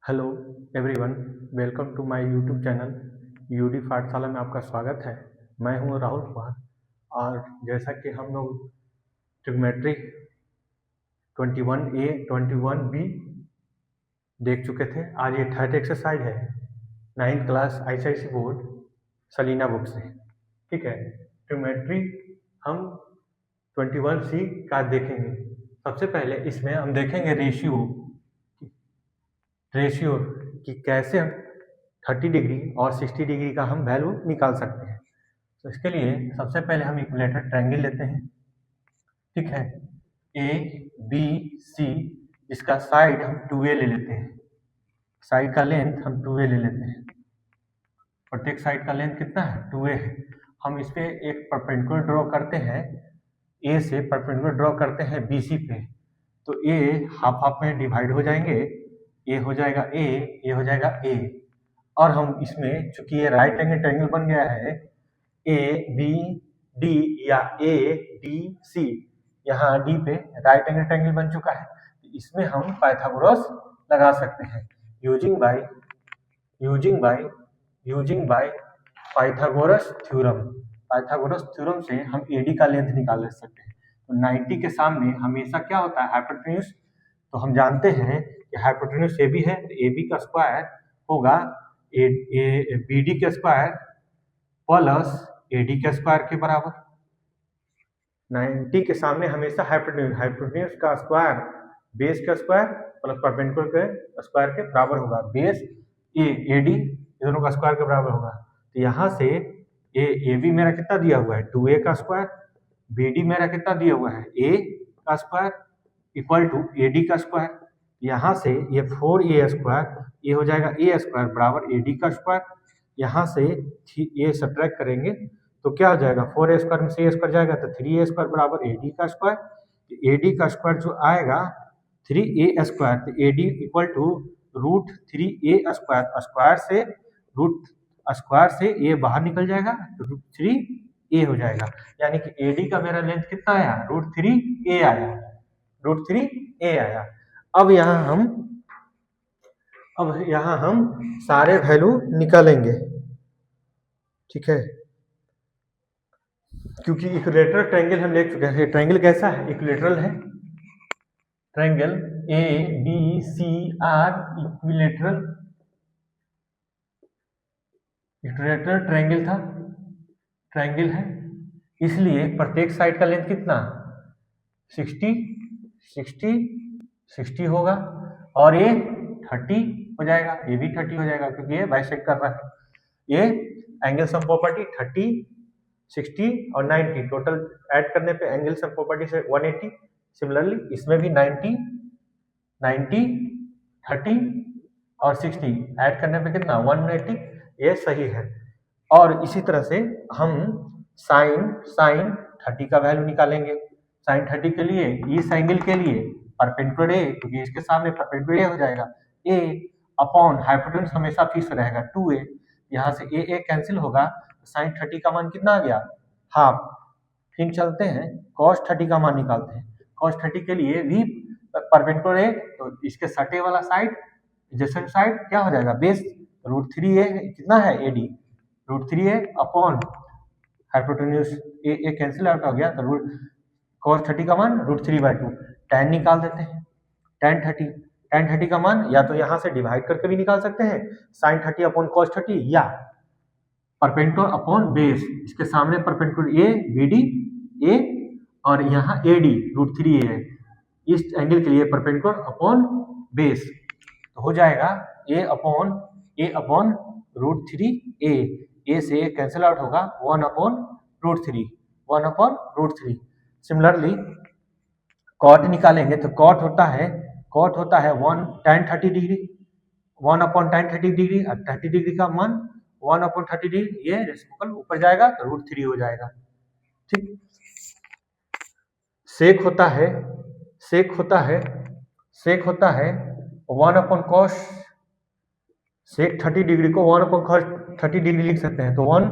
Hello everyone, welcome to my YouTube channel UD Pathshala में आपका स्वागत है। मैं हूं राहुल कुमार और जैसा कि हम लोग ट्रिग्नोमेट्री 21A 21B देख चुके थे, आज ये थर्ड एक्सरसाइज है 9th class ICSE board Selina book से। ठीक है, ट्रिग्नोमेट्री हम 21C का देखेंगे। सबसे पहले इसमें हम देखेंगे रेशियो कि कैसे हम 30 डिग्री और 60 डिग्री का हम वैल्यू निकाल सकते हैं। तो इसके लिए सबसे पहले हम इक्विलेटरल ट्रायंगल लेते हैं। ठीक है, ए बी सी, इसका साइड हम 2a ले लेते हैं। साइड का लेंथ हम 2a ले लेते हैं। प्रत्येक साइड का लेंथ कितना है? 2a है। हम इस पे एक परपेंडिकुलर ड्रॉ करते हैं, ए से परपेंडिकुलर ड्रॉ करते हैं बीसी पे। तो ए हाफ हाफ में डिवाइड हो जाएंगे, ए हो जाएगा ए हो जाएगा ए। और हम इसमें चूंकि ये राइट एंगल ट्रायंगल बन गया है ए बी डी या ए डी सी, यहाँ डी पे राइट एंगल ट्रायंगल बन चुका है, तो इसमें हम पाइथागोरस लगा सकते हैं using by Pythagoras theorem. Pythagoras theorem से हम एडी का लेंथ निकाल सकते हैं। तो 90 के सामने हमेशा क्या होता है? हाइपोटेन्यूज। तो हम जानते हैं कि हाइपोटेन्यूज ए बी है, तो ए बी का स्क्वायर होगा बी डी का स्क्वायर प्लस ए डी के स्क्वायर के बराबर। 90 के सामने हमेशा हाइपोटेन्यूज का स्क्वायर बेस का स्क्वायर प्लस परपेंडिकुलर के स्क्वायर के बराबर होगा। बेस ए डी दोनों का स्क्वायर के बराबर होगा। तो यहाँ से ए बी मेरा कितना दिया हुआ है? 2a का स्क्वायर। बी डी मेरा कितना दिया हुआ है? a का square equal to A D का स्क्वायर। यहाँ से ये 4a स्क्वायर, ये हो जाएगा a स्क्वायर बराबर ए डी का स्क्वायर। यहाँ से ये सब्ट्रैक्ट करेंगे तो क्या हो जाएगा? 4a स्क्वायर में से a स्क्वायर जाएगा तो 3a स्क्वायर बराबर ए डी का स्क्वायर। ए डी का स्क्वायर जो आएगा 3a स्क्वायर, तो A D equal to root 3a square. Square से ए बाहर निकल जाएगा तो रूट 3a हो जाएगा। यानी कि ए डी का मेरा लेंथ कितना आया? रूट 3a आया। अब यहाँ हम सारे वैल्यू निकालेंगे। ठीक है, क्योंकि इक्विलेटरल ट्रायंगल हम देख चुके हैं। ट्रायंगल कैसा है? इक्विलेटरल है। Triangle A B C are equilateral triangle था, ट्रायंगल है। इसलिए प्रत्येक साइड का लेंथ कितना? 60 होगा और ये 30 हो जाएगा, ये भी 30 हो जाएगा क्योंकि ये बाइसेक्ट कर रहा है। ये एंगल सम प्रॉपर्टी 30, 60 और 90 टोटल ऐड करने पे एंगल सम प्रॉपर्टी से 180। सिमिलरली इसमें भी 90, 30 और 60 ऐड करने पे कितना? 180। ये सही है। और इसी तरह से हम साइन 30 का वैल्यू निकालेंगे। साइन 30 के लिए इस एंगल के लिए परपेंडिकुलर ए, क्योंकि इसके सामने परपेंडिकुलर ए हो जाएगा, ए अपॉन हाइपोटेन्यूज हमेशा फिक्स रहेगा 2a। यहाँ से ए कैंसिल होगा तो साइन 30 का मान कितना आ गया? हाफ। फिर चलते हैं cos 30 का मान निकालते हैं। cos 30 के लिए भी परपेंडिकुलर ए, तो इसके सटे वाला साइड एडजेसेंट साइड क्या हो जाएगा? बेस। रूट 3a कितना है? AD root 3a upon hypotenuse A cancel out हो गया तो रूट cos 30 का मान रूट 3/2। tan निकाल देते हैं। tan 30 का मान या तो यहाँ से डिवाइड करके भी निकाल सकते हैं, sin 30 अपॉन cos 30, या परपेंडिकुलर अपॉन बेस। इसके सामने perpendicular A B D A और यहाँ ए डी रूट 3a है। इस एंगल के लिए परपेंडिकुलर अपॉन बेस तो हो जाएगा ए अपॉन रूट 3a। ए से ए कैंसिल आउट होगा 1 अपॉन रूट 3। सिमिलरली कॉट निकालेंगे तो कॉट होता है 1 tan 30 degree, 1 upon tan 30 degree. और 30 डिग्री का मान 1 अपॉन 30 डिग्री, ये रेसिप्रोकल ऊपर जाएगा तो रूट 3 हो जाएगा। ठीक, सेक होता है 1 अपॉन cos। सेक 30 डिग्री को 1 अपॉन cos 30 डिग्री लिख सकते हैं। तो 1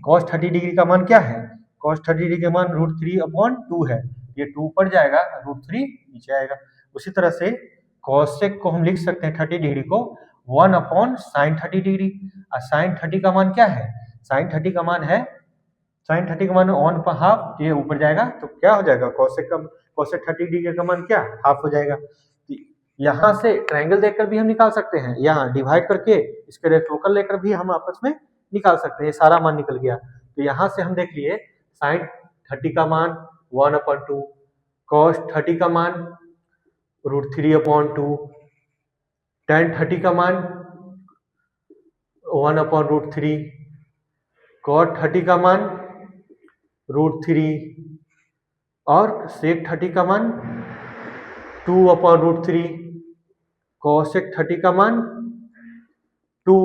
cos 30 डिग्री का मान क्या है? cos 30 डिग्री का मान रूट 3 अपॉन 2 है। ये 2 ऊपर जाएगा, रूट 3 नीचे आएगा। उसी तरह से cos सेक को हम लिख सकते हैं 30 डिग्री को 1/sin 30 डिग्री। और sin 30 का मान क्या है? sin 30 का मान है, sin 30 का मान 1/2, ये ऊपर जाएगा तो क्या हो जाएगा? cosec 30 डिग्री का मान क्या? हाफ हो जाएगा। यहाँ से ट्रायंगल देखकर भी हम निकाल सकते हैं, यहाँ डिवाइड करके इसके रेसिप्रोकल लेकर भी हम आपस में निकाल सकते हैं। ये सारा मान निकल गया। तो यहाँ से हम देख लिए sin 30 का मान 1/2, cos 30 का मान √3/2, tan 30 का मान 1/√3, cot 30 का मान √3 और sec 30 का मान 2/√3, cosec 30 का मान 2,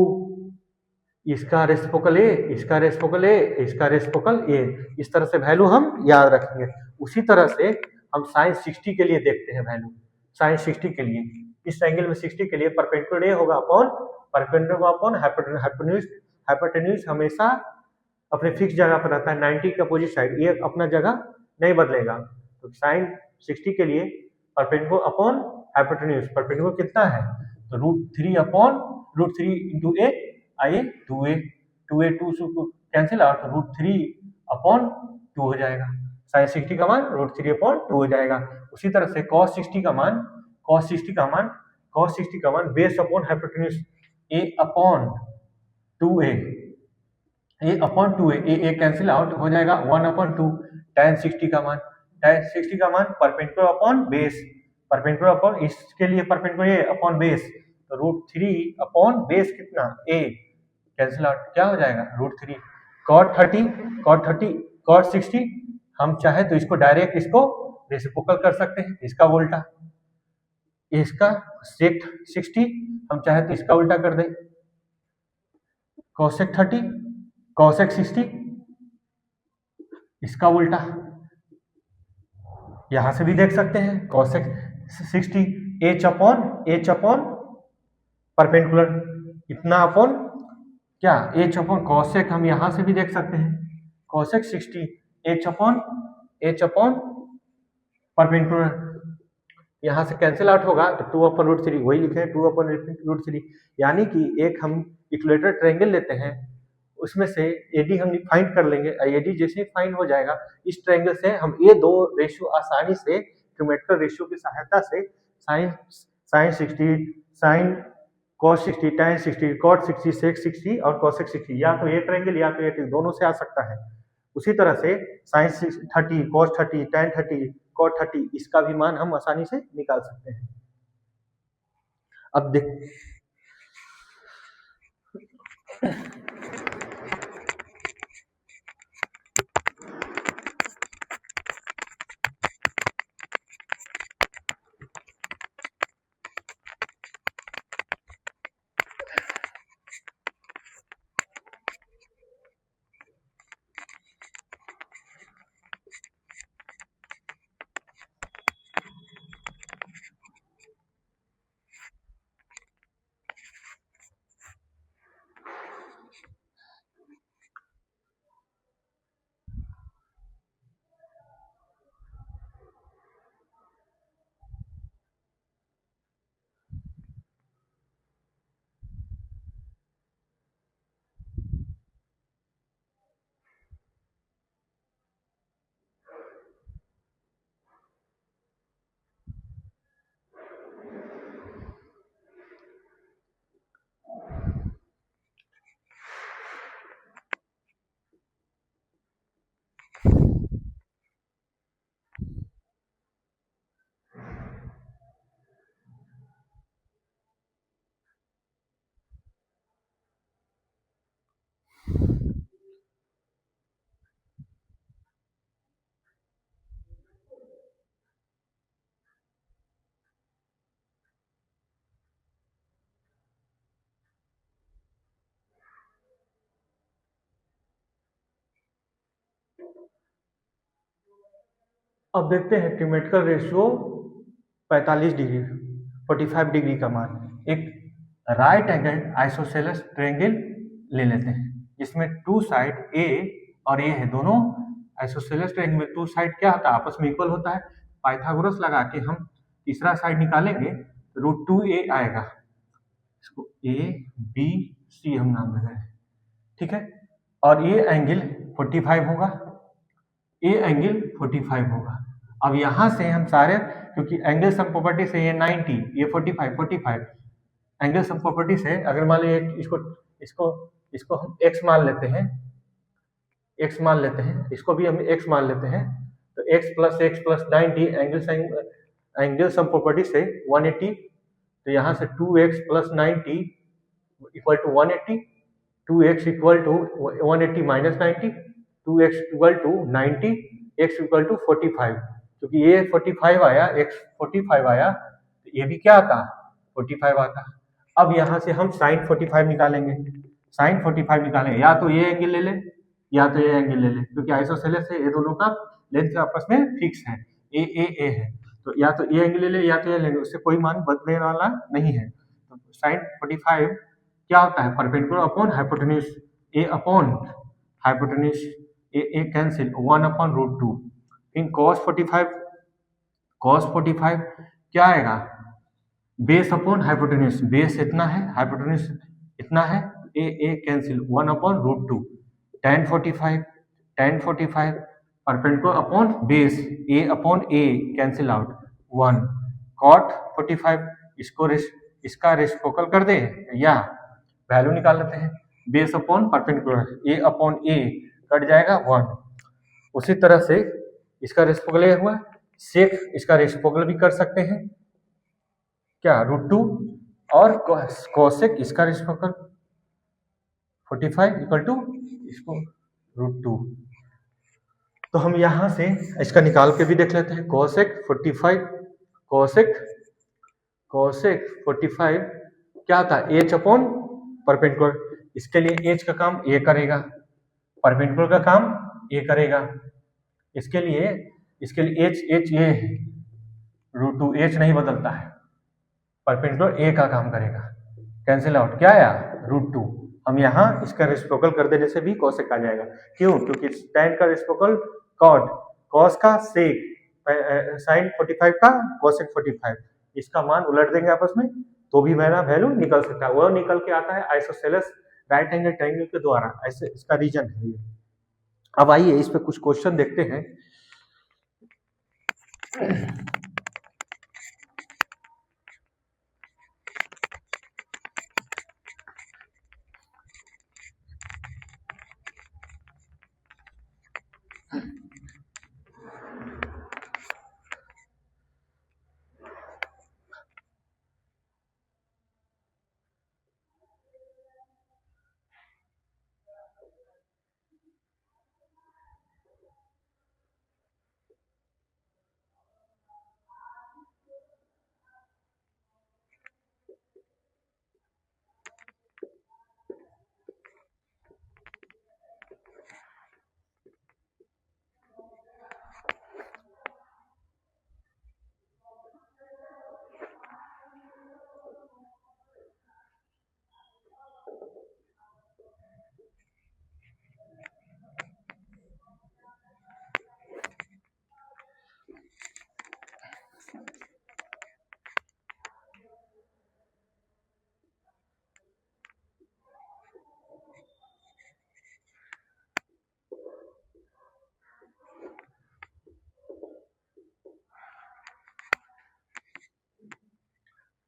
इसका रेसिप्रोकल ए, इसका रेसिप्रोकल ए, इसका रेसिप्रोकल ए। इस तरह से वैल्यू हम याद रखेंगे। उसी तरह से हम sin 60 के लिए देखते हैं वैल्यू। sin 60 के लिए, इस एंगल में 60 के लिए परपेंडिकुलर ए होगा upon perpendicular upon hypotenuse. Hypotenuse हमेशा अपने फिक्स जगह पर रहता है, 90 के अपोजिट साइड, ये अपना जगह नहीं बदलेगा। तो sin 60 के लिए परपेंडिकुलर अपॉन हाइपोटेन्यूज, परपेंडिकुलर कितना है? तो √3 इंटू ए, आइए 2a 2 कैंसिल आउट, √3/2 हो जाएगा। sin 60 का मान √3/2 हो जाएगा। उसी तरह से cos 60 का मान base upon hypotenuse a/2a cancel out हो जाएगा 1/2। tan 60 का मान perpendicular upon base, perpendicular upon, इसके लिए परपेंडिकुलर a अपॉन बेस, तो √3/बेस कितना? a कैंसिल आउट, क्या हो जाएगा? √3। cot 60 हम चाहे तो इसको डायरेक्ट इसको रेसिप्रोकल कर सकते हैं, इसका उल्टा, इसका sec 60 हम चाहे तो इसका उल्टा कर दें, cosec 60 इसका उल्टा, यहां से भी देख सकते हैं cosec 60 h/, परपेंडिकुलर इतना अपॉन क्या? h/, cosec हम यहां से भी देख सकते हैं, cosec 60 h/, परपेंडिकुलर, यहां से कैंसिल आउट होगा तो 2/√3, वही लिखे हैं 2/√3। यानी कि एक हम इक्विलेटरल ट्रायंगल लेते हैं, उसमें से एडी हम फाइंड कर लेंगे। एडी जैसे ही फाइंड हो जाएगा, इस ट्रायंगल से हम ये दो रेशियो आसानी से ट्रिमेट्रिकल रेशियो की सहायता से sin 60, sin cos 60, tan 60, cot 60, sec 60 और cosec 60, या तो ये ट्रायंगल या तो ये दोनों से आ सकता है। उसी तरह से sin 30, cos 30, tan 30, cot 30, इसका भी मान हम आसानी से निकाल सकते हैं। अब देख अब देखते हैं ट्रिमेट्रिकल रेशियो 45 डिग्री 45 डिग्री का मान। एक राइट एंगल आइसोसेलेस ट्रायंगल ले लेते हैं, जिसमें टू साइड ए और ए है, दोनों आइसोसेलेस ट्रायंगल में टू साइड क्या होता है? आपस में इक्वल होता है। पाइथागोरस लगा के हम तीसरा साइड निकालेंगे तो √2a आएगा। इसको ए बी सी हम नाम दे रहे हैं, ठीक है। और ये एंगल 45 होगा, ये एंगल 45 होगा। अब यहाँ से हम सारे, क्योंकि एंगल सम प्रॉपर्टी से ये 90, ये 45 एंगल सम प्रॉपर्टी से अगर मान लीजिए इसको इसको इसको हम x मान लेते हैं, x मान लेते हैं, इसको भी हम x मान लेते हैं, तो x plus 90 angle sum property से 180, तो यहाँ से 2x plus 90 equal to 180, 2x equal to 180 minus 90, 2x equal to 90, x equal to 45, क्योंकि ये 45 आया, x 45 आया, तो ये भी क्या आता, 45 आता। अब यहाँ से हम साइन 45 निकालेंगे, साइन 45 निकालेंगे, या तो ये एंगल ले ले या तो ये एंगल ले ले, क्योंकि आइसोसेलेस है, ये दोनों का लेंथ आपस में फिक्स है, ए है, तो या तो ये एंगल ले ले या तो ये लेंगे, उससे कोई मान बदलने वाला नहीं है। तो साइन 45 क्या होता है, perpendicular upon hypotenuse, A upon hypotenuse, A cancel 1/√2। In cos 45 क्या आएगा, बेस अपॉन हाइपोटेन्यूज, बेस इतना है, हाइपोटेन्यूज इतना है, A cancel 1/√2, tan 45 perpendicular upon base, A upon A cancel out 1, cot 45 इसका रेसिप्रोकल कर दे या वैल्यू निकाल लेते हैं, बेस अपॉन परपेंडिकुलर, ए अपॉन ए कट जाएगा 1। उसी तरह से इसका रेसिप्रोकल हुआ, सेक इसका रेसिप्रोकल भी कर सकते हैं, क्या √2, और कोसेक इसका रेसिप्रोकल 45 इक्वल टू इसको √2। तो हम यहाँ से इसका निकाल के भी देख लेते हैं, कोसेक 45 क्या था, एच अपॉन परपेंडिकुलर, इसके लिए एच का काम ए करेगा, परपेंडिकुलर का काम ए करेगा, इसके लिए एच ये √2, एच नहीं बदलता है, परपेंडिकुलर ए का काम करेगा, कैंसिल आउट क्या आया, √2। हम यहाँ इसका रेसिप्रोकल कर देने से भी कोसेक आ जाएगा, क्यों, क्योंकि tan का रेसिप्रोकल कॉट, कॉस का सेक, साइन 45 का कोसेक 45, इसका मान उलट देंगे आपस में तो भी मेरा वैल्यू निकल सकता है, वो निकल के आता है आइसोसेलेस राइट एंगल ट्रायंगल के द्वारा, ऐसे इसका रीजन है ये। अब आइए इस पे कुछ क्वेश्चन देखते हैं।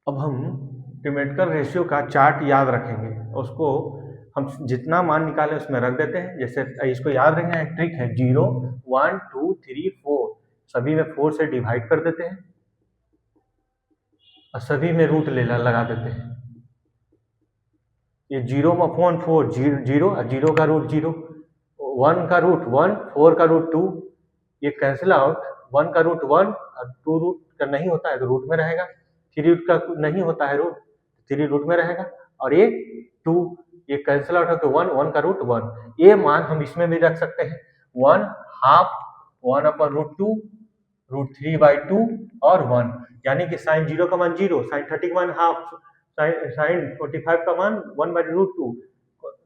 अब हम ट्रिमेटिकल रेशियो का चार्ट याद रखेंगे, उसको हम जितना मान निकालें उसमें रख देते हैं, जैसे इसको याद रखना है, ट्रिक है 0 1 2 3 4, सभी में 4 से डिवाइड कर देते हैं और सभी में रूट लगा देते हैं। ये 0/4 0 का रूट 0, 1 का रूट 1, 4 का रूट 2, ये कैंसिल आउट, 1 का रूट 1 और 2 रूट का नहीं होता है तो रूट में रहेगा, 3 रूट का नहीं होता है रूट, 3 रूट में रहेगा, और ये 2, ये कैंसिल आउट होकर 1 का रूट 1, ये मान हम इसमें भी रख सकते हैं, 1/2 1/√2 √3/2 और 1, यानी कि साइन 0 का मान 0, साइन 30 का मान हाफ, साइन 45 का मान 1/√2,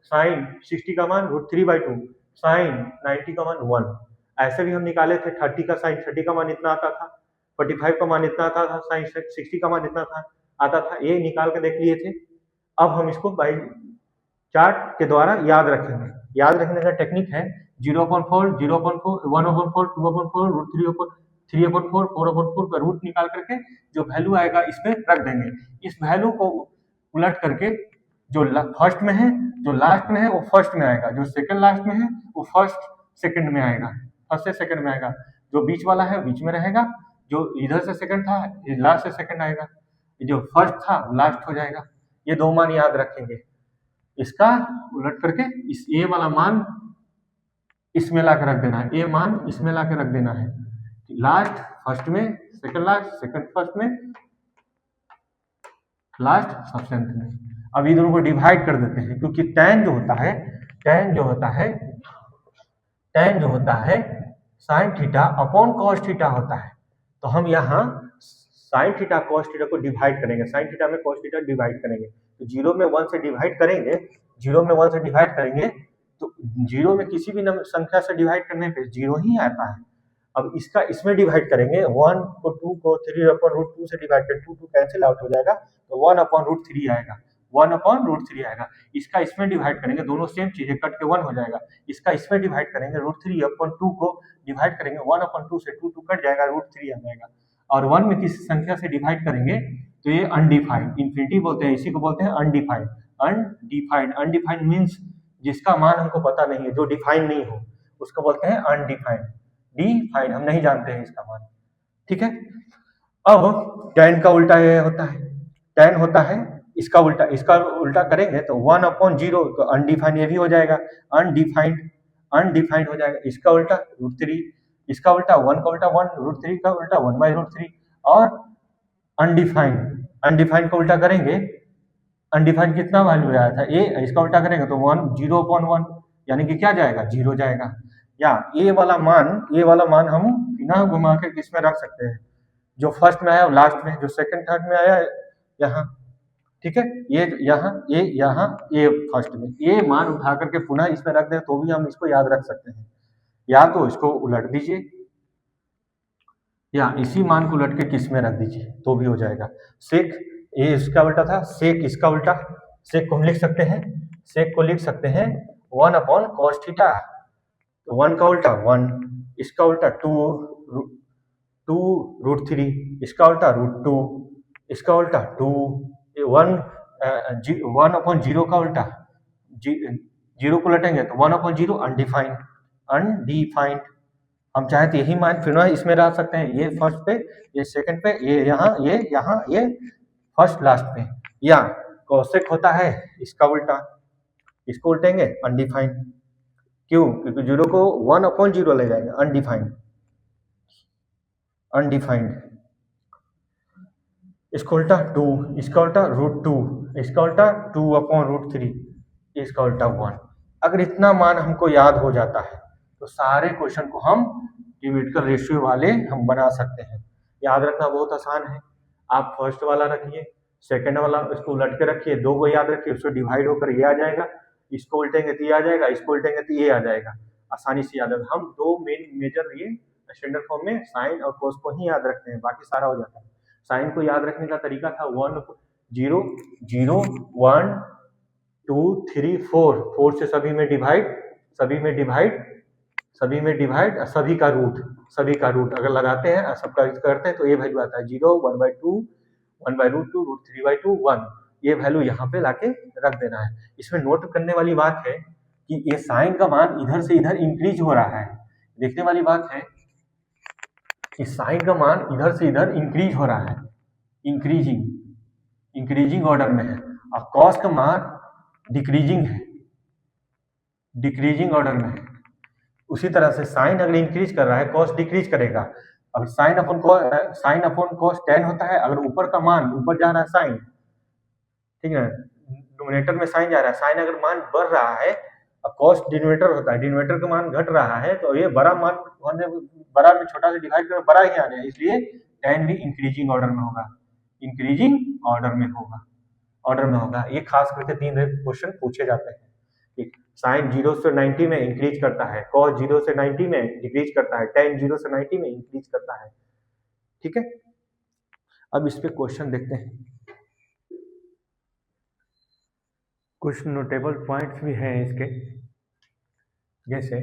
साइन 60 का मान √3/2, साइन 90 का मान 1। ऐसे भी हम निकाले थे, 30 का साइन 30 का मान इतना आता था, 45 का मान इतना आता था, साइन 60 का मान इतना था आता था, ये निकाल के देख लिए थे। अब हम इसको बाई चार्ट के द्वारा याद रखेंगे। याद रखने का टेक्निक है 0/4, 0/4, 1/4, 2/4, √3/4, 4/4 का रूट निकाल करके जो वैल्यू आएगा इसमें रख देंगे। इस वैल्यू को उलट करके जो फर्स्ट में है, जो लास्ट में है वो फर्स्ट में आएगा, जो सेकंड लास्ट में है वो फर्स्ट सेकंड में आएगा, फर्स्ट से सेकंड में आएगा, जो बीच वाला है बीच में रहेगा, जो इधर से सेकंड था लास्ट से सेकंड आएगा, जो फर्स्ट था लास्ट हो जाएगा। ये दो मान याद रखेंगे। इसका उलट करके इस ए वाला मान इसमें ला रख देना है, ए मान इसमें ला रख देना है, लास्ट फर्स्ट में, सेकंड लास्ट सेकंड फर्स्ट में, लास्ट सबसे अंत में। अब ये दोनों को डिवाइड कर देते हैं, क्योंकि tan जो होता है, tan जो होता है sine theta upon cos theta होता है। तो हम यहाँ साइन थीटा कॉस थीटा को डिवाइड करेंगे, साइन थीटा में कॉस थीटा डिवाइड करेंगे, तो 0 में 1 से डिवाइड करेंगे, 0 में 1 से डिवाइड करेंगे तो 0 में किसी भी संख्या से डिवाइड करने पे 0 ही आता है। अब इसका इसमें डिवाइड करेंगे, 1 को 2 को 3/√2 से डिवाइड करें, 2 कैंसिल आउट हो जाएगा, तो 1/√3 आएगा, 1/√3 आएगा। इसका इसमें डिवाइड करेंगे, दोनों सेम चीज है, कट के 1 हो जाएगा। इसका इसमें डिवाइड करेंगे, √3/2 को डिवाइड करेंगे, 1/2 से 2 कट जाएगा, √3 आ जाएगा। और 1 में किसी संख्या से डिवाइड करेंगे तो ये अनडिफाइंड, इन्फिनिटी बोलते हैं, इसी को बोलते हैं अनडिफाइंड। अनडिफाइंड मीन्स जिसका मान हमको पता नहीं है, जो डिफाइन नहीं हो उसको बोलते हैं अनडिफाइंड। डिफाइंड हम नहीं जानते हैं इसका मान, ठीक है। अब tan का उल्टा ये होता है, tan होता है इसका उल्टा करेंगे तो 1/0, तो अनडिफाइंड ये भी हो जाएगा, अनडिफाइंड हो जाएगा। इसका उल्टा √3, इसका उल्टा 1 का उल्टा 1, √3 का उल्टा 1/√3। और अनडिफाइंड का उल्टा करेंगे, अनडिफाइंड कितना वैल्यू आया था a, इसका उल्टा करेंगे तो 0/1, यानी कि क्या जाएगा, 0 जाएगा। या ए वाला मान हम बिना घुमा के किस में रख सकते हैं, जो फर्स्ट में आया लास्ट में, जो सेकंड थर्ड में आया यहाँ, ठीक है। ये यहाँ ए फर्स्ट में, ये मान उठा करके पुनः इसमें रख दें तो भी हम इसको याद रख सकते हैं, या तो इसको उलट दीजिए या इसी मान को उलट के किस में रख दीजिए तो भी हो जाएगा। सेक ये इसका उल्टा था, सेक इसका उल्टा, सेक को हम लिख सकते हैं, सेक को लिख सकते हैं 1/cos थीटा, 1 का उल्टा 1, इसका उल्टा 2 √3, इसका उल्टा √2, इसका उल्टा 2, 1/0 का उल्टा 0 को लटेंगे तो 1/0 अनडिफाइंड। हम चाहे तो यही मान फिर इसमें रख सकते हैं, ये फर्स्ट पे, ये सेकंड पे, ये यहाँ, ये फर्स्ट लास्ट पे। या कोसेक होता है इसका उल्टा, इसको उल्टेंगे अनडिफाइंड, क्यों, क्योंकि 0 को 1/0 ले जाएंगे, अनडिफाइंड। इसका उल्टा 2, इसका उल्टा √2, इसका उल्टा 2/√3, इसका उल्टा 1। अगर इतना मान हमको याद हो जाता है तो सारे क्वेश्चन को हम न्यूमेरिकल रेशियो वाले हम बना सकते हैं। याद रखना बहुत आसान है, आप फर्स्ट वाला रखिए, सेकंड वाला इसको उलट के रखिए, 2 को याद रखिए, उसको डिवाइड होकर ये आ जाएगा, इसको उल्टेंगे तो ये आ जाएगा, इसको उल्टेंगे तो ये आ जाएगा, आसानी से याद रखना। हम 2 मेजर ये स्टैंडर्ड फॉर्म में साइन और कोस को ही याद रखते हैं, बाकी सारा हो जाता है। साइन को याद रखने का तरीका था 1 0 0 1 2 3 4, 4 से सभी में डिवाइड, सभी का रूट अगर लगाते हैं, सबका करते हैं तो ये वैल्यू आता है 0 1/2 1/√2 √3/2 1। ये वैल्यू यहाँ पे लाके रख देना है। इसमें नोट करने वाली बात है कि ये साइन का मान इधर से इधर इंक्रीज हो रहा है, देखने वाली बात है कि साइन का मान इधर से इधर इंक्रीज हो रहा है, इंक्रीजिंग ऑर्डर में है, और कॉस का मान डिक्रीजिंग ऑर्डर में है। उसी तरह से साइन अगर इंक्रीज कर रहा है, कॉस डिक्रीज करेगा। अब साइन अपॉन कॉस tan होता है, अगर ऊपर का मान ऊपर जा रहा है साइन, ठीक है, डिनोमिनेटर में साइन जा रहा है, साइन अगर मान बढ़ रहा है, अब कॉस डिनोमिनेटर होता है, डिनोमिनेटर का मान घट रहा है, तो ये बड़ा मान होने, बड़ा में छोटा से डिवाइड कर बड़ा ही आने, इसलिए tan भी इंक्रीजिंग ऑर्डर में होगा, ये खास करके 3 क्वेश्चन पूछे जाते हैं कि साइन 0 से 90 में इंक्रीज करता है, कॉस 0 से 90 में डिक्रीज करता है, tan 0 से 90 में इंक्रीज करता है, ठीक है। अब इस पे क्वेश्चन देखते हैं। कुछ नोटेबल पॉइंट्स भी हैं इसके, जैसे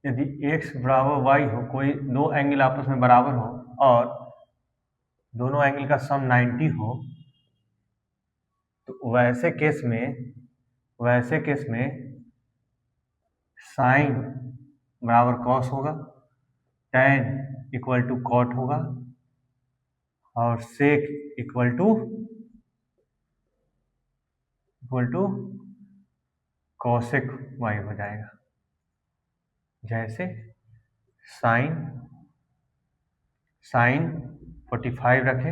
यदि x बराबर y हो, कोई दो एंगल आपस में बराबर हो और दोनों एंगल का सम 90 हो, तो वैसे केस में साइन बराबर कॉस होगा, tan इक्वल टू कॉट होगा और सेक इक्वल टू कॉसेक y हो जाएगा। जैसे साइन 45 रखे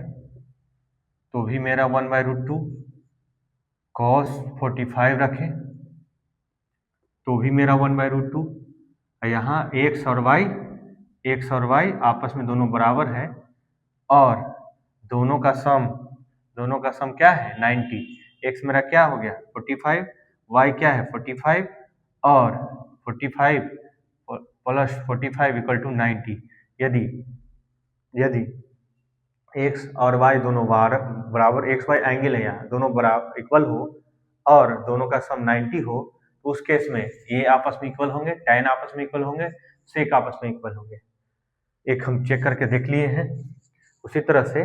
तो भी मेरा 1/√2, कॉस 45 रखे तो भी मेरा 1/√2। यहाँ x और y आपस में दोनों बराबर है और दोनों का सम क्या है 90। x मेरा क्या हो गया 45, y क्या है 45 और 45 प्लस 45 इक्वल टू 90। यदि x और y दोनों बराबर, x y एंगल है, यहाँ दोनों बराबर इक्वल हो और दोनों का सम 90 हो, तो उस केस में ये आपस में इक्वल होंगे, tan आपस में इक्वल होंगे, सेक आपस में इक्वल होंगे। एक हम चेक करके देख लिए हैं। उसी तरह से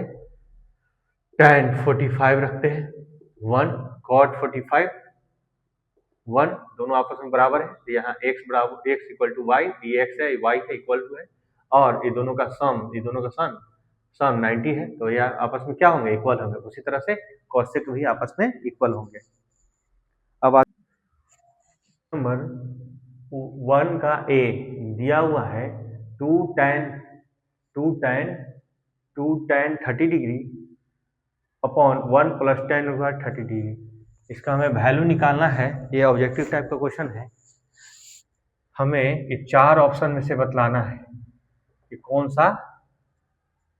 tan 45 रखते हैं, 1 cot 45, 1 दोनों आपस में बराबर है, तो यहाँ x इक्वल टू y, ये x है, y है, इक्वल टू है और ये दोनों का सम 90 है, तो ये आपस में क्या होंगे इक्वल होंगे। उसी तरह से कॉसेक भी आपस में इक्वल होंगे। अब नंबर 1 का a दिया हुआ है 2 tan 30 degree upon 1 plus tan होगा 30 डिग्री। इसका हमें वैल्यू निकालना है, ये ऑब्जेक्टिव टाइप का क्वेश्चन है। हमें ये 4 ऑप्शन में से बतलाना है कि कौन सा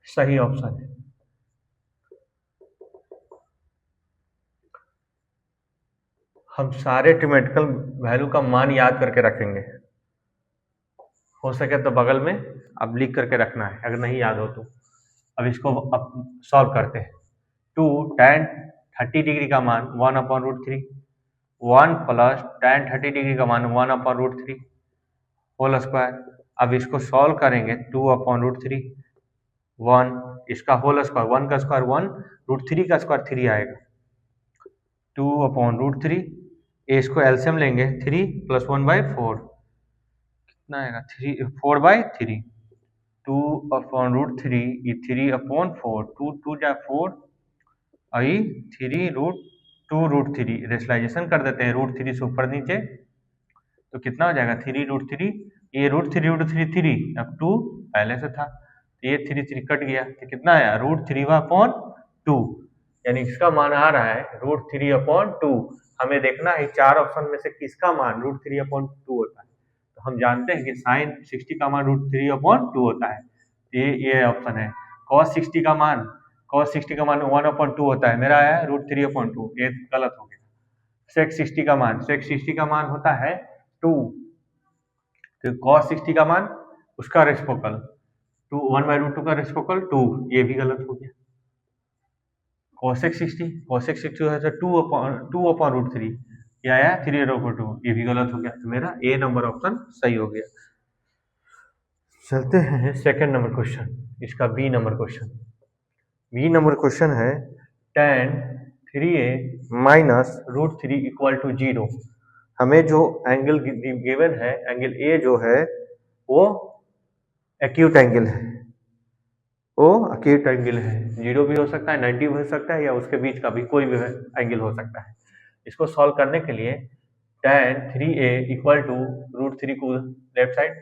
सही ऑप्शन है। हम सारे ट्रिमेटिकल वैल्यू का मान याद करके रखेंगे, हो सके तो बगल में अब लिख करके रखना है अगर नहीं याद हो तो। अब इसको अब सॉल्व करते हैं। 2 tan 30 डिग्री का मान 1/√3, 1 प्लस tan 30 डिग्री का मान 1/√3 होल स्क्वायर। अब इसको सॉल्व करेंगे 2/√3, 1 इसका होल स्क्वायर, 1 का स्क्वायर 1, √3 का स्क्वायर 3 आएगा, 2/√3। इसको एलसीएम लेंगे 3 प्लस 1/4 कितना आएगा 4/3, 2/√3 ये 3/4, 2 जा 4 आई 3√2√3 रेशनलाइजेशन कर देते हैं, √3 से ऊपर नीचे तो कितना हो जाएगा 3√3, ये √3 3, अब 2 पहले से था ये 3 कट गया तो कितना आया √3/2, यानी इसका मान आ रहा है √3/2। हमें देखना है 4 ऑप्शन में से किसका मान √3/2 होता है। तो हम जानते हैं कि साइन 60 का मान √3/2 होता है, ये ऑप्शन है। cos 60 का मान 1/2 होता है, मेरा आया √3/2, ये गलत हो गया। sec 60 का मान होता है 2, तो cos 60 का मान उसका रेसिप्रोकल 1/2 का रेसिप्रोकल 2, ये भी गलत हो गया। cosec 60 है तो 2/√3, ये आया 3/2, ये भी गलत हो गया। तो मेरा ए नंबर ऑप्शन सही हो गया। चलते हैं सेकंड नंबर क्वेश्चन, इसका बी नंबर क्वेश्चन है tan 3a minus √3 equal to 0। हमें जो एंगल गिवन है, एंगल ए जो है वो एक्यूट एंगल है, जीरो भी हो सकता है, 90 भी हो सकता है, या उसके बीच का भी कोई भी एंगल हो सकता है। इसको सॉल्व करने के लिए tan 3a इक्वल टू √3 को लेफ्ट साइड,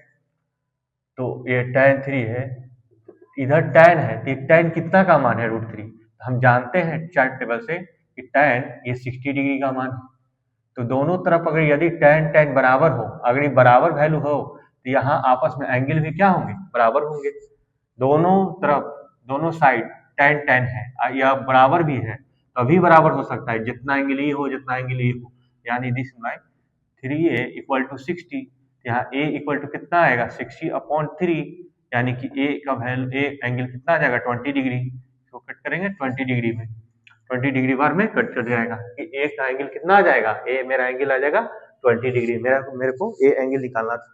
तो ये tan 3 है, इधर tan है, तो tan कितना का मान है √3, हम जानते हैं चार्ट टेबल से कि tan ये 60 डिग्री का मान है। तो दोनों तरफ अगर यदि tan बराबर हो, अगर ये बराबर वैल्यू हो तो यहाँ आपस में एंगल भी क्या होंगे बराबर होंगे। दोनों तरफ दोनों साइड tan है या बराबर भी है, तभी बराबर हो सकता है, जितना एंगल ये हो जितना एंगल ये हो। यानी this by 3a equal to 60, यहाँ a इक्वल टू कितना आएगा 60/3, यानी कि a का वैल्यू, a एंगल कितना आ जाएगा 20 डिग्री, इसको कट करेंगे 20 डिग्री में, 20 डिग्री बार में कट कर जाएगा कि ए का एंगल कितना आ जाएगा, ए मेरा एंगल आ जाएगा 20 डिग्री। मेरे को ए एंगल निकालना था।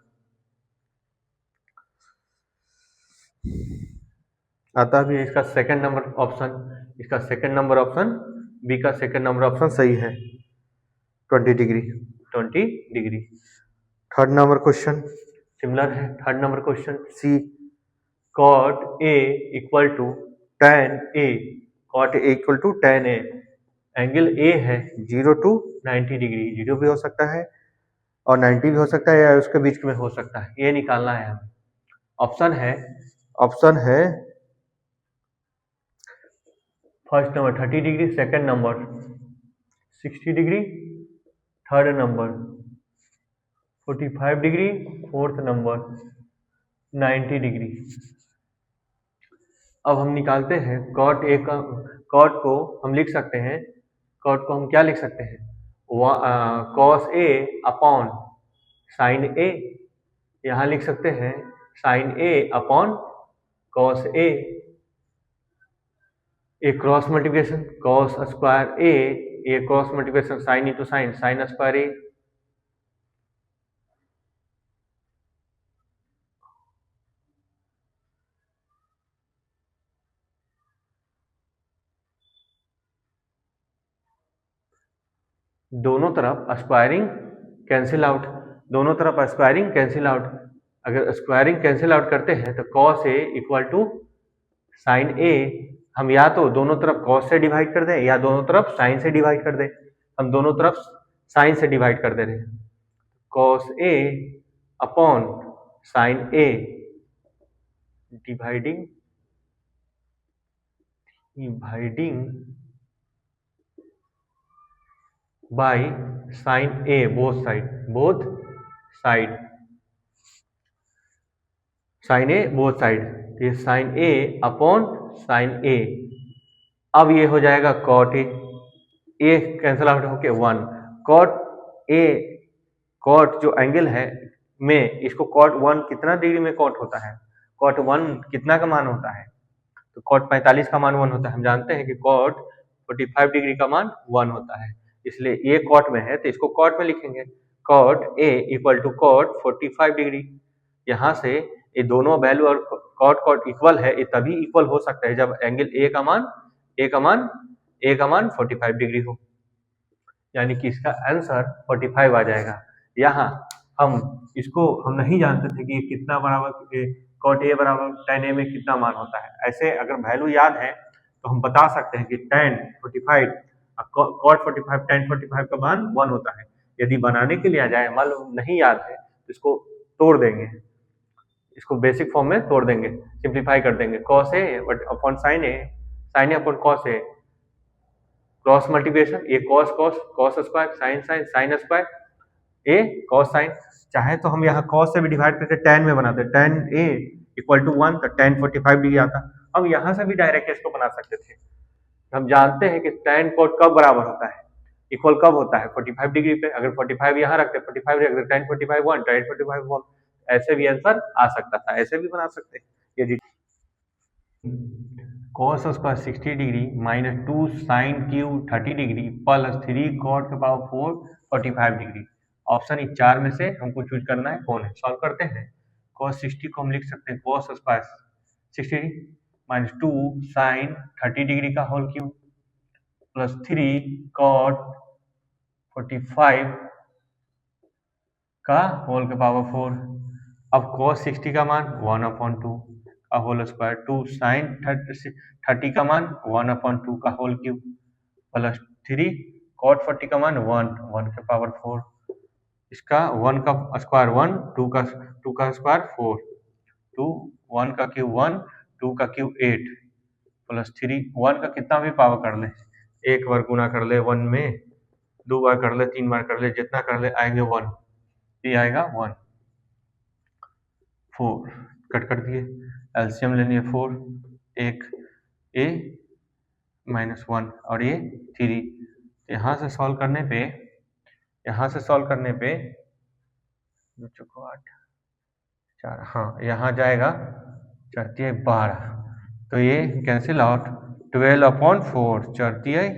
आता भी इसका सेकंड नंबर ऑप्शन, इसका सेकंड नंबर ऑप्शन बी का सेकंड नंबर ऑप्शन सही है, 20 degree, 20 degree. Third number question similar है। Third number question C, cot A equal to tan A, cot A equal to tan A, angle A है 0 to 90 degree, 0 भी हो सकता है और 90 भी हो सकता है या उसके बीच में हो सकता है, ये निकालना है हमें। ऑप्शन है first number 30 degree, second number 60 degree, third number 45 degree, fourth number 90 degree. अब हम निकालते हैं cot A का, cot को हम लिख सकते हैं, cot को हम क्या लिख सकते हैं, cos A upon sin A, यहाँ लिख सकते हैं sin A upon cos A, A cross multiplication cos square A, A cross multiplication sin into sine, sin square A। दोनों तरफ स्क्वायरिंग कैंसिल आउट, दोनों तरफ स्क्वायरिंग कैंसिल आउट। अगर squaring cancel out करते हैं तो cos A equal to sine A, हम या तो दोनों तरफ cos से डिवाइड कर दें या दोनों तरफ sin से डिवाइड कर दें। हम दोनों तरफ sin से डिवाइड कर दे रहे हैं, cos A upon sin A dividing by sin A both side sin A both side, ये sin A upon sin A। अब ये हो जाएगा cot A कैंसिल आउट होके 1, cot A, cot जो एंगल है में इसको cot 1 कितना डिग्री में cot होता है, cot 1 कितना का मान होता है, तो cot 45 का मान 1 होता है। हम जानते हैं कि cot 45 डिग्री का मान 1 होता है, इसलिए ये cot में है तो इसको cot में लिखेंगे, cot A equal to cot 45 degree. यहाँ से ये दोनों वैल्यू और cot इक्वल है, ये तभी इक्वल हो सकता है जब एंगल A का मान 45 डिग्री हो, यानी कि इसका आंसर 45 आ जाएगा। यहाँ हम नहीं जानते थे कि कितना बराबर cot A बराबर tan A में कितना मान होता है। ऐसे अगर वैल्यू याद है तो हम बता सकते हैं कि tan 45 cot 45 tan 45 का मान 1 होता है। यदि बनाने के लिए आ जाए, मान लो नहीं याद है तो इसको तोड़ देंगे, इसको बेसिक फॉर्म में तोड़ देंगे, सिंप्लीफाई कर देंगे, cos A upon sin A upon cos A, cross multiplication, ये cos square sin square A cos sin। चाहे तो हम यहाँ cos से भी डिवाइड करके tan में बनाते, tan A इक्वल टू 1 तो tan 45 डिग्री आता। हम यहाँ से भी डायरेक्ट इसको बना सकते थे। हम जानते हैं कि tan cot कब बराबर होता है, इक्वल कब होता है 45 डिग्री पे। अगर 45 यहाँ रखते 45 रखते tan 45 1, tan 45 1, ऐसे भी आंसर आ सकता था, ऐसे भी बना सकते हैं। यदि cos square 60 degree minus 2 sine cube 30 degree plus 3 cot के पावर 4 45 डिग्री, ऑप्शन 4 में से हमको चूज करना है कौन है। सॉल्व करते हैं, cos 60 को हम लिख सकते हैं cos square 60 minus 2 sine 30 degree का होल क्यूब प्लस 3 cot 45 का होल के पावर 4। अब cos 60 का मान 1/2 का होल स्क्वायर, 2 साइन 30 का मान 1/2 का होल क्यूब प्लस 3 cot 40 का मान 1 के पावर 4, इसका 1 का स्क्वायर 1, 2 का स्क्वायर 4, 2 1 का क्यूब 1, 2 का क्यूब 8 प्लस 3 1 का कितना भी पावर कर ले, एक बार गुना कर ले 1 में, 2 बार कर ले, 3 बार कर ले, जितना कर ले आएंगे 1, ये आएगा 1, 4 कट कर दिए, एलसीएम लेनी है 4, एक A माइनस 1 और ये 3। यहाँ से सॉल्व करने पे 8 4, हाँ यहाँ जाएगा 4 12, तो ये कैंसिल आउट, 12/4 4 तिहाई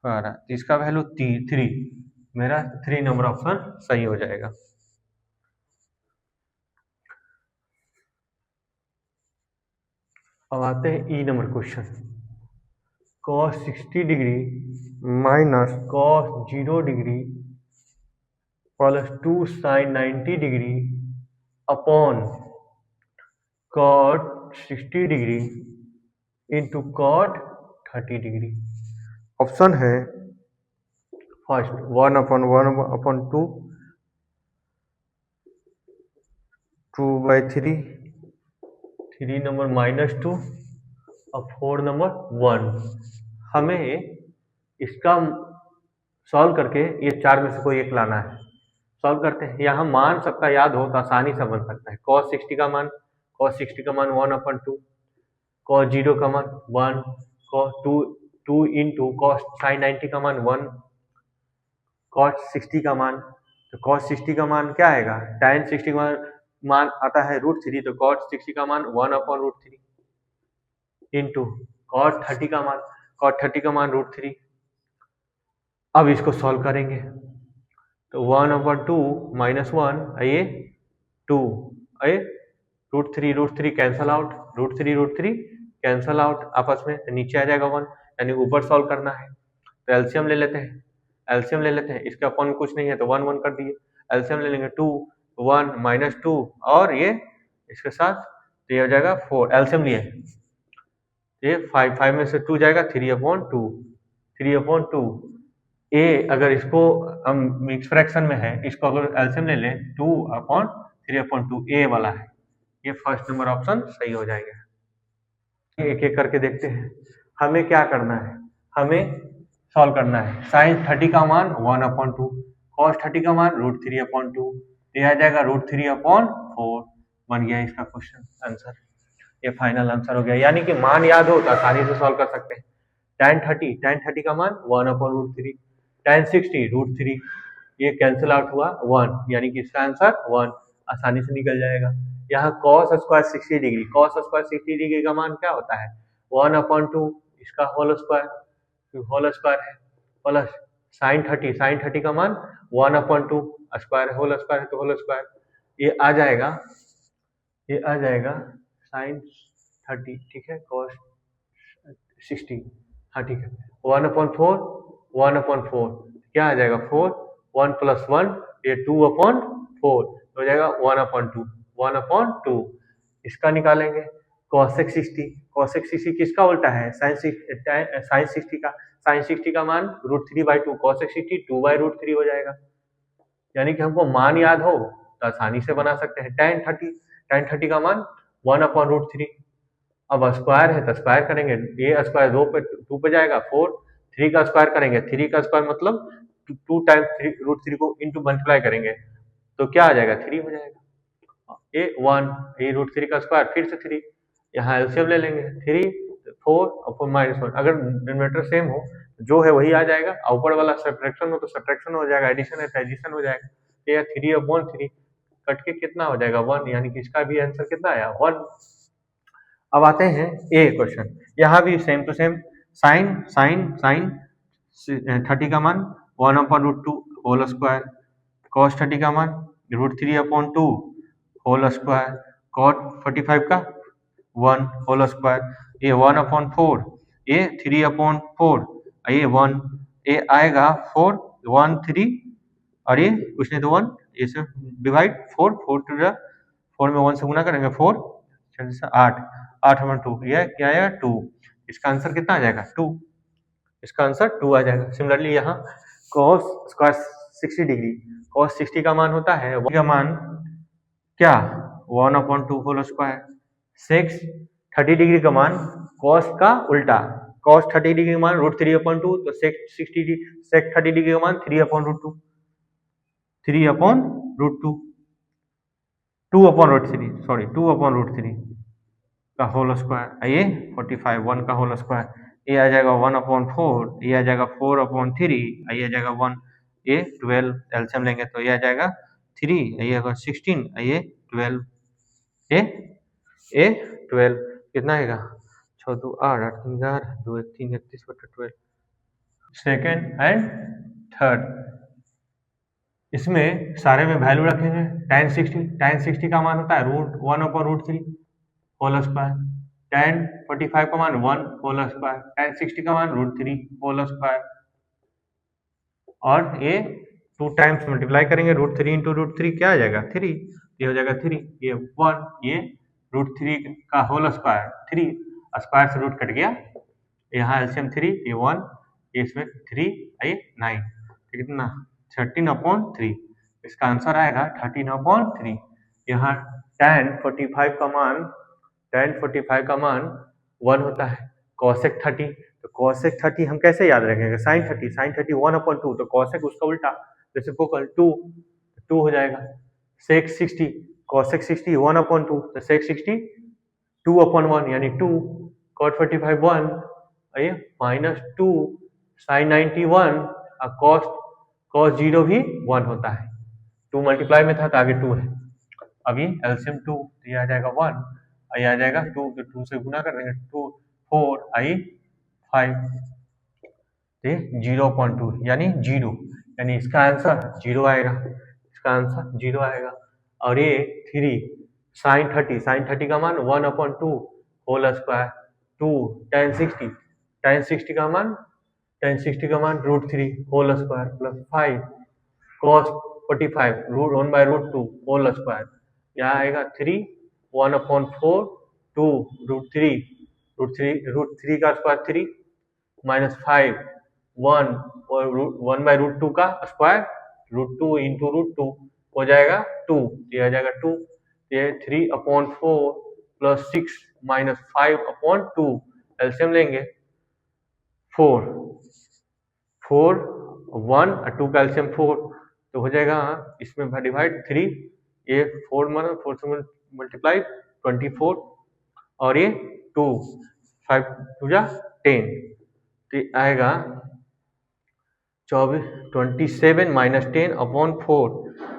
12, इसका वैल्यू 3, मेरा 3 नंबर ऑप्शन सही हो जाएगा। अब आते हैं E number question. cos 60 degree minus cos 0 degree plus 2 sin 90 degree upon cot 60 degree into cot 30 degree. Option है फर्स्ट 1/1/2, 2/3, 3 नंबर -2 और 4 नंबर 1। हमें इसका सॉल्व करके ये 4 में से कोई एक लाना है। सॉल्व करते हैं। यहाँ मान सबका याद हो तो आसानी से बन सकता है। cos 60 का मान 1/2, cos 0 का मान 1, cos 2 इंटू cos sin 90 का मान 1, cos 60 का मान, तो cos 60 का मान क्या आएगा, tan 60 का मान आता है √3, तो cot 60 का मान 1/√3 इंटू cot 30 का मान, cot 30 का मान √3। अब इसको सॉल्व करेंगे तो 1/2 माइनस 1 ये 2 ये √3 कैंसल आउट, √3 कैंसल आउट आपस में, तो नीचे आ जाएगा 1, यानी ऊपर सॉल्व करना है तो एलसीएम ले लेते हैं। एलसीएम ले लेते हैं, इसके अपन कुछ नहीं है तो 1 1 कर दिए। एलसीएम ले लेंगे 2 1 -2 और ये इसके साथ तो ये हो जाएगा 4। एलसीएम लिए ये 5 में से 2 जाएगा 3/2, 3/2 ए। अगर इसको हम मिक्स फ्रैक्शन में है, इसको अगर एलसीएम ले लें 2/3/2 ए वाला है, ये फर्स्ट नंबर ऑप्शन सही हो जाएगा। एक एक करके देखते हैं। हमें क्या करना है, हमें सॉल्व करना है। साइन 30 का मान 1/2, कॉस 30 का मान √3/2, ये आ जाएगा √3/4 बन गया इसका क्वेश्चन आंसर। ये फाइनल आंसर हो गया, यानी कि मान याद हो तो आसानी से सॉल्व कर सकते हैं। tan 30 का मान 1/√3, tan 60 √3, ये कैंसिल आउट हुआ 1, यानी कि इसका आंसर 1 आसानी से निकल जाएगा। यहाँ cos square 60 degree, cos square 60 degree का मान क्या होता है 1/2, इसका होल स्क्वायर है, प्लस sin 30 का मान 1/2 स्क्वायर, होल स्क्वायर है तो होल स्क्वायर, ये आ जाएगा sin 30, ठीक है, cos 60, हाँ ठीक है, 1/4 क्या आ जाएगा 4, 1 + 1 ये 2/4 हो जाएगा 1/2। इसका निकालेंगे cosec 60 किसका उल्टा है, sin 60 का, sin 60 का मान √3/2, cosec 60 2/√3 हो जाएगा। यानी कि हमको मान याद हो तो आसानी से बना सकते हैं। tan 30 का मान 1/√3, अब स्क्वायर है तो स्क्वायर करेंगे, ये स्क्वायर 2 पे जाएगा 4, 3 का स्क्वायर करेंगे, 3 का स्क्वायर मतलब 2 टाइम्स √3 को इंटू मल्टीप्लाई करेंगे तो क्या आ जाएगा 3 हो जाएगा। ये 1, ये √3 का स्क्वायर फिर से 3, यहाँ एलसीएम ले लेंगे 3 4 और 4 -1, अगर डिनोमिनेटर सेम हो जो है वही आ जाएगा, ऊपर वाला सब्ट्रैक्शन हो तो सब्ट्रैक्शन हो जाएगा, एडिशन है तो एडिशन हो जाएगा। ये 3/3 कट के कितना हो जाएगा 1, यानी कि इसका भी आंसर कितना आया 1। अब आते हैं ए क्वेश्चन, यहाँ भी सेम टू सेम। साइन 30 का मान 1/√2 होल स्क्वायर, cos 30 का मान √3/2 होल स्क्वायर, cot 45 का 1 होल स्क्वायर, ये 1/4, ये 3/4, ये 1, ये आएगा 4 1 3 और ये कुछ नहीं तो 1, ये से डिवाइड 4 4 में 1 से गुना करेंगे 4 8/2, ये क्या आएगा 2, इसका आंसर कितना आ जाएगा 2, इसका आंसर 2 आ जाएगा। सिमिलरली यहाँ cos स्क्वायर 60 डिग्री, cos 60 का मान होता है का मान क्या 1/2 होल स्क्वायर, sec 30 डिग्री का मान cos का उल्टा, cos 30 डिग्री का मान √3/2, तो sec 30 डिग्री का मान 3/√2, 2/√3 का होल स्क्वायर, ये 45 1 का होल स्क्वायर, ये आ जाएगा 1/4, ये आ जाएगा 4/3, ये आ जाएगा 1, ये 12 एलसीएम लेंगे तो ये आ जाएगा 3, ये आएगा 16, ये 12, ये 12 कितना आएगा 6 2 8 8 3 11 2 1 3 31/12। सेकेंड एंड थर्ड, इसमें सारे में वैल्यू रखेंगे। tan 60 का मान होता है √1/√3 होल स्क्वायर। tan 45 का मान 1 होल स्क्वायर। tan 60 का मान √3 होल स्क्वायर। और ये 2 टाइम्स मल्टीप्लाई करेंगे, √3 इंटू √3 क्या आ जाएगा 3, ये हो जाएगा 3, ये 1, ये √3 का होल स्क्वायर 3, स्क्वायर से रूट कट गया, यहाँ एलसीएम 3, ये 1, ये इसमें 3, ये 9, कितना 13/3। इसका आंसर आएगा 13/3। यहाँ tan 45 का मान 1 होता है। cosec 30, तो cosec 30 हम कैसे याद रखेंगे, sin 30 1/2, तो cosec उसका उल्टा रेसिप्रोकल 2 हो जाएगा। sec 60, cosec 60 1/2, तो sec 60 2/1 यानी 2, cot 45 1, ये -2, sin 90 1, और cos 0 भी 1 होता है। 2 मल्टीप्लाई में था तो आगे 2 है। अभी एलसीएम 2, तो ये आ जाएगा 1, ये आ जाएगा 2, तो 2 से गुना कर देंगे, 2 4 आई 5, ये 0/2 यानी 0, यानी इसका आंसर 0 आएगा, इसका आंसर 0 आएगा। और ये 3 sin 30 का मान 1/2 होल स्क्वायर, 2 tan 60 का मान √3 whole square plus 5 cos 45 1/√2 whole square, यहाँ आएगा 3 1/4 2 √3 का स्क्वायर 3 -5 1 और 1/√2 का स्क्वायर √2 इंटू √2 हो जाएगा 2, ये आ जाएगा 2, ये 3/4 प्लस 6 -5/2, एलसीएम लेंगे 4 1 और 2 का एलसीएम 4, तो हो जाएगा इसमें डिवाइड 3, ये 4 से मल्टीप्लाई 24, और ये 2 5 2 जा 10, तो ये आएगा 27 -10/4,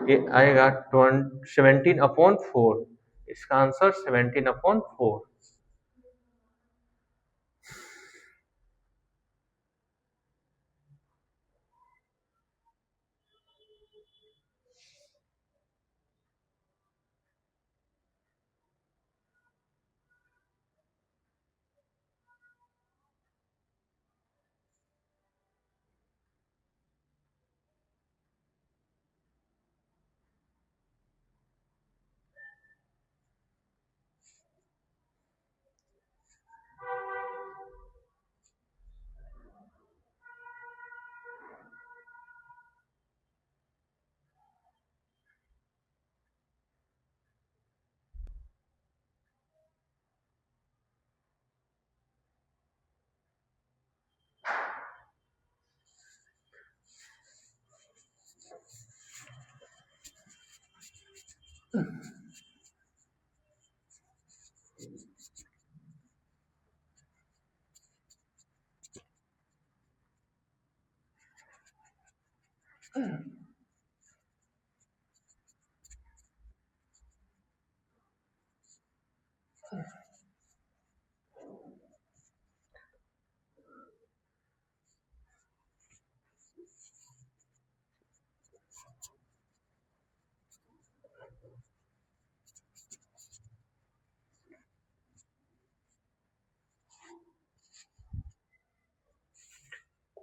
ये आएगा 17/4, इसका answer 17/4।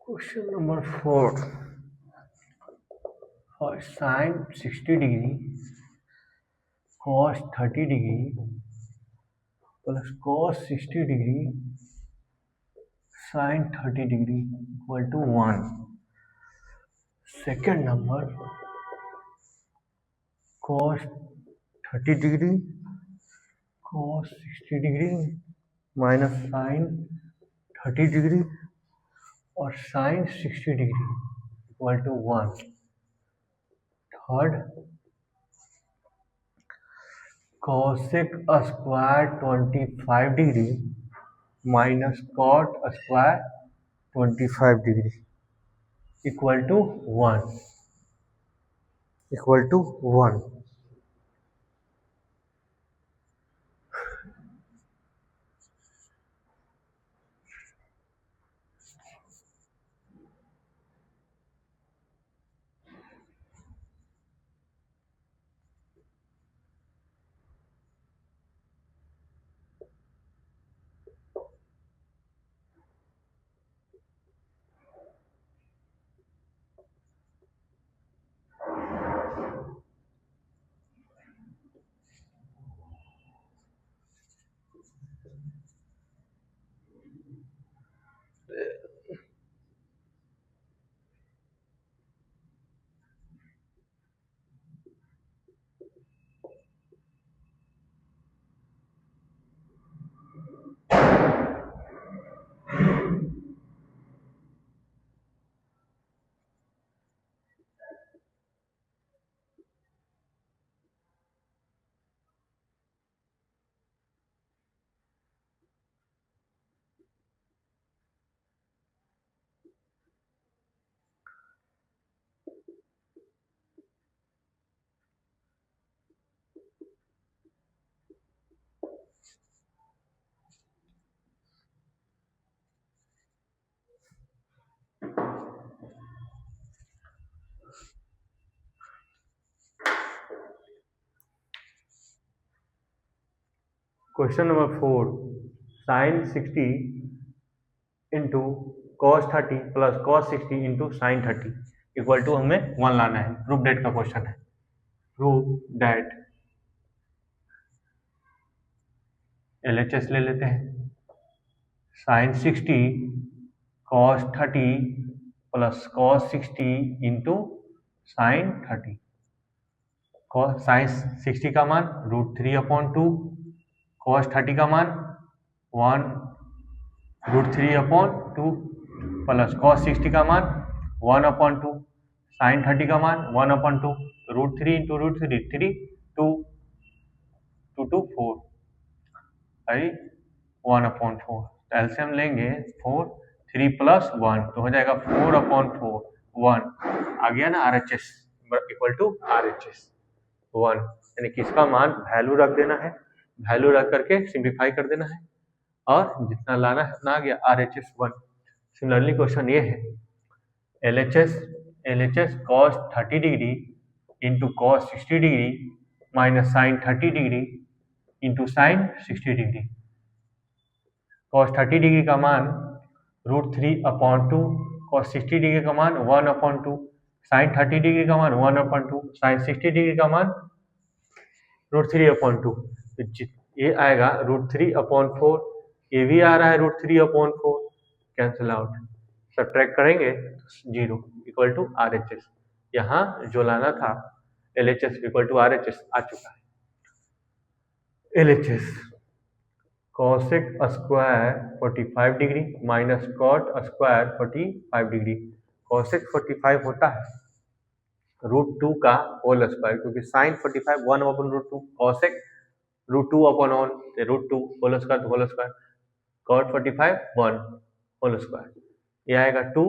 Question number 4, for sin 60 degree cos 30 degree plus cos 60 degree sin 30 degree equal to 1. Second number, cos 30 degree cos 60 degree minus sin 30 degree और sin 60 degree equal to 1. Third, cosec square 25 degree minus cot square 25 degree equal to 1. Equal to 1. Question number 4, sine 60 into cos 30 plus cos 60 into sine 30 equal to हमें 1 लाना है। Proof that का question है। Proof that LHS ले लेते हैं। Sine 60 cos 30 plus cos 60 into sine 30। Sine 60 का मान √3/2, कॉस 30 का मान 1√3/2 प्लस कॉस 60 का मान 1/2, साइन 30 का मान 1/2, √3 इंटू √3 3, 2 2 4 आई 1/4। एलसीएम लेंगे 4, 3 प्लस 1 तो हो जाएगा 4/4 1 आ गया ना। RHS इक्वल टू RHS 1, यानी कि इसका मान वैल्यू रख देना है, वैल्यू रख करके सिंप्लीफाई कर देना है और जितना लाना है उतना आ गया RHS 1। सिमिलरली क्वेश्चन ये है LHS cos 30 degree into cos 60 degree minus sine 30 degree into sine 60 degree. cos 30 degree का मान √3/2, cos 60 डिग्री का मान 1/2, साइन 30 डिग्री का मान 1/2, साइन 60 डिग्री का मान √3/2। ये आएगा √3/4, ये भी आ रहा है √3/4, कैंसिल आउट, सब्ट्रैक्ट करेंगे 0 इक्वल टू RHS। यहाँ जो लाना था LHS इक्वल टू RHS आ चुका है। LHS cosec square 45 degree minus cot square 45 degree. cosec 45 होता है √2 का होल स्क्वायर, क्योंकि साइन 45 1/√2, cosec √2/1 √2 होल स्क्वायर तो whole square, cot 45 1 whole square. ये आएगा 2,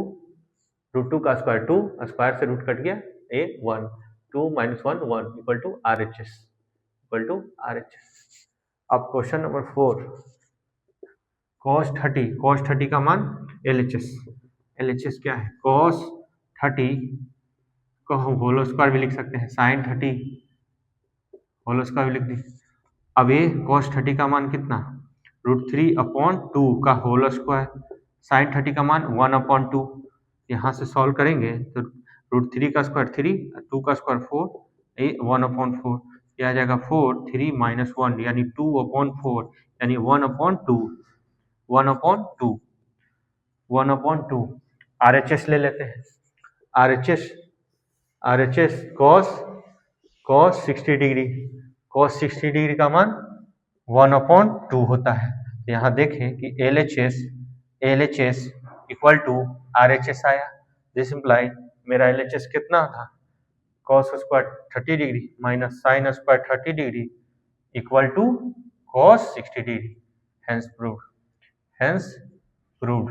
√2 का स्क्वायर 2, स्क्वायर से रूट कट गया, ये 1, 2 - 1 1 equal to RHS equal to RHS। अब क्वेश्चन नंबर 4, cos 30 का मान LHS क्या है? cos 30 को हम होल स्क्वायर भी लिख सकते हैं, साइन 30 होल स्क्वायर भी लिख दी। अब ये cos 30 का मान कितना? √3/2 का होल स्क्वायर, साइन 30 का मान 1/2। यहाँ से सॉल्व करेंगे तो √3 का स्क्वायर 3, 2 का स्क्वायर 4, ये 1/4, ये आ जाएगा 4, 3 - 1 यानी 2/4 यानी 1/2 1/2 RHS ले लेते हैं। RHS cos 60 डिग्री का मान 1/2 होता है। तो यहाँ देखें कि LHS इक्वल टू RHS आया। दिस इम्प्लाई मेरा LHS कितना था? cos square 30 degree minus sine square 30 degree equal to cos 60 degree. Hence proved.